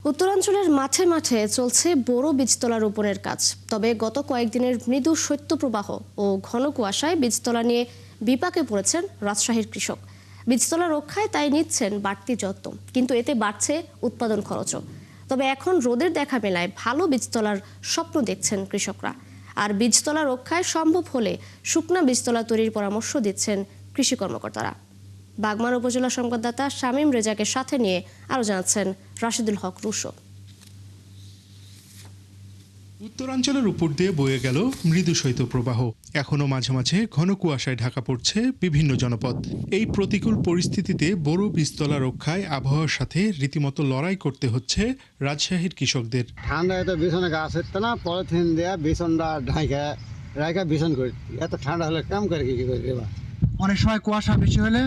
উত্তরাঞ্চলের মাঠে মাঠে চলছে বোরো বীজতলা রোপণের কাজ। তবে গত কয়েকদিনের মৃদু শৈত্যপ্রবাহ ও ঘন কুয়াশায় বীজতলা নিয়ে বিপাকে পড়েছেন রাজশাহীর কৃষক। বীজতলা রক্ষায় তাই নিচ্ছেন বাড়তি যত্ন, কিন্তু এতে বাড়ছে উৎপাদন খরচও। তবে এখন রোদের দেখা মেলায় ভালো বীজতলার স্বপ্ন দেখছেন কৃষকরা। আর বীজতলা রক্ষায় সম্ভব হলে শুকনা বীজতলা তৈরির পরামর্শ দিচ্ছেন কৃষি কর্মকর্তারা। বাগমারা উপজেলা সংবাদদাতা শামীম রেজাকে সাথে নিয়ে আরো জানাচ্ছেন রাশিদুল হক রুশো। উত্তরাঞ্চলের উপর দিয়ে বয়ে গেল মৃদু শৈত্যপ্রবাহ। এখনো মাঝে মাঝে ঘন কুয়াশায় ঢাকা পড়ছে বিভিন্ন জনপদ। এই প্রতিকূল পরিস্থিতিতে বোরো বীজতলা রক্ষায় আবহাওয়ার সাথে রীতিমতো লড়াই করতে হচ্ছে রাজশাহীর কৃষকদের। ঠান্ডায় তো বিছনে গাছ হচ্ছে না, পলিথিন দেওয়া বিছনটা ঢাকা রাখা বিছন করছি। এত ঠান্ডা হলে কাম করে কি করে দেবা। অনেক সময় কুয়াশা বেশি হলে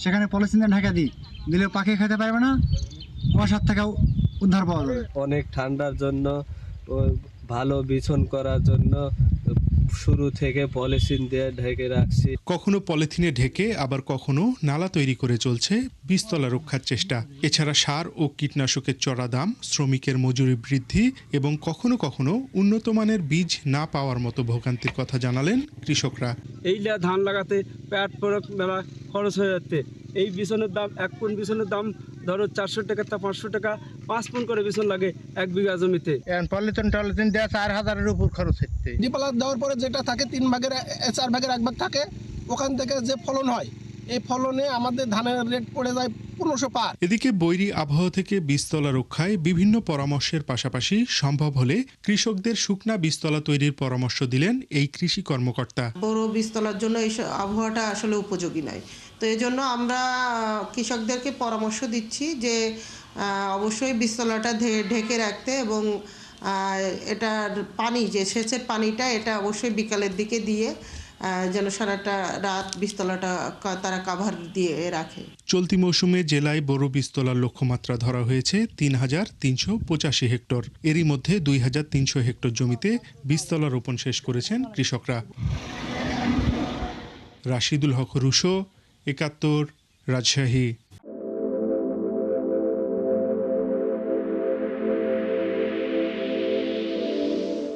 সেখানে পলিথিন দিয়ে ঢাকা দিই, দিলে পাখি খেতে পারবে না, কুয়াশার থেকেও উদ্ধার পাওয়া যাবে। অনেক ঠান্ডার জন্য ভালো বিছন করার জন্য শুরু থেকে পলিথিন দিয়ে ঢেকে রাখছি। কখনো পলিথিনে ঢেকে আবার কখনো নালা তৈরি করে চলছে বীজতলা রক্ষার চেষ্টা। এছাড়া সার ও কীটনাশকের চড়া দাম, শ্রমিকের মজুরি বৃদ্ধি এবং কখনো কখনো উন্নত মানের বীজ না পাওয়ার মতো ভোগান্তির কথা জানালেন কৃষকরা। এইটা ধান লাগাতে প্যাট প্রোডাক্ট মেলা খরচ হয়ে যাচ্ছে। এই বিছনের দাম, এক পুন বিছনের দাম ধরো 400 টাকা তা 500 টাকা, 5 পুন করে বিছন লাগে 1 বিঘা জমিতে। পলিথিন দেওয়া 4000-এর উপর খরচ হচ্ছে। ডিপালার দেওয়ার পরে যেটা থাকে 3 ভাগের 4 ভাগের 1 ভাগ থাকে, ওখান থেকে যে ফলন হয় এই ফলনে আমাদের ধানের রেট পড়ে যায় 1500 পার। এদিকে বৈরী আবহাওয়া থেকে বীজতলা রক্ষায় বিভিন্ন পরামর্শের পাশাপাশি সম্ভব হলে কৃষকদের শুকনা বীজতলা তৈরির পরামর্শ দিলেন এই কৃষি কর্মকর্তা। বড় বীজতলার জন্য এই আবহাওয়াটা আসলে উপযোগী নয়, তো এই জন্য আমরা কৃষকদেরকে পরামর্শ দিচ্ছি যে অবশ্যই বীজতলাটা ঢেকে রাখতে এবং এটার পানি যে সেচের পানিটা এটা অবশ্যই বিকালের দিকে দিয়ে যেন সারাটা রাত বীজতলাটা তারা কাভার দিয়ে রাখে। চলতি মৌসুমে জেলায় বোরো বীজতলার লক্ষ্যমাত্রা ধরা হয়েছে ৩,৩85 হেক্টর। এরই মধ্যে 2,300 হেক্টর জমিতে বীজতলা রোপণ শেষ করেছেন কৃষকরা। রাশিদুল হক রুশো, ৭১, রাজশাহী।